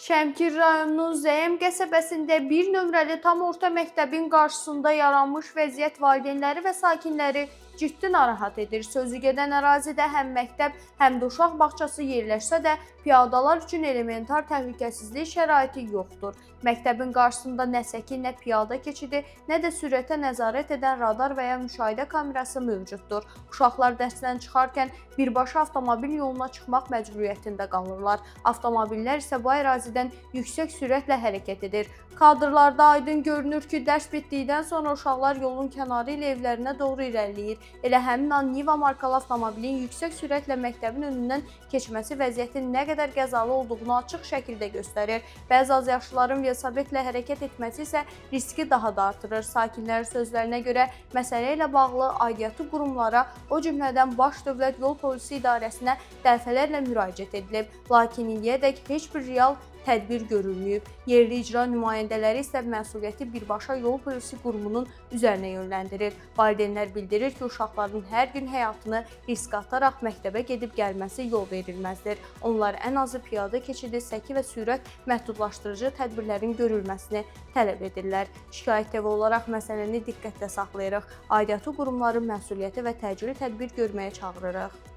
Şəmkir rayonunun Zəyəm qəsəbəsində bir nömrəli tam orta məktəbin qarşısında yaranmış vəziyyət valideynləri və sakinləri ciddi narahat edir. Sözügedən ərazidə həm məktəb, həm də uşaq bağçası yerləşsə də piyadalar üçün elementar təhlükəsizlik şəraiti yoxdur. Məktəbin qarşısında nə səki, nə piyada keçidi, nə də sürətə nəzarət edən radar və ya müşahidə kamerası mövcuddur. Uşaqlar dərsdən çıxarkən birbaşa avtomobil yoluna çıxmaq məcburiyyətində qalırlar. Avtomobillər isə bu ərazidən yüksək sürətlə hərəkət edir. Kadrlarda aydın görünür ki, dərs bitdikdən sonra uşaqlar yolun kənarı ilə evlərinə doğru irəliləyir. Elə həmin an Niva markalı avtomobilin yüksək sürətlə məktəbin önündən keçməsi vəziyyətin nə qədər qəzalı olduğunu açıq şəkildə göstərir. Bəzi azyaşlıların velosipedlə hərəkət etməsi isə riski daha da artırır. Sakinlərin sözlərinə görə məsələ ilə bağlı aidiyyatı qurumlara, o cümlədən Baş Dövlət Yol Polisi İdarəsinə dəfələrlə müraciət edilib. Lakin indiyədək heç bir real tədbir görülməyib. Yerli icra nümayəndələri isə məsuliyyəti birbaşa Yol Polisi Qurumunun üzərinə yönləndirir. Valideynlər bildirir ki, uşaqların hər gün həyatını risk ataraq məktəbə gedib gəlməsi yol verilməzdir. Onlar ən azı piyada keçidi, səki və sürət məhdudlaşdırıcı tədbirlərin görülməsini tələb edirlər. Şikayət evi olaraq məsələni diqqətdə saxlayırıq. Aidiyyatı qurumların məsuliyyəti və təcili tədbir görməyə çağırırıq.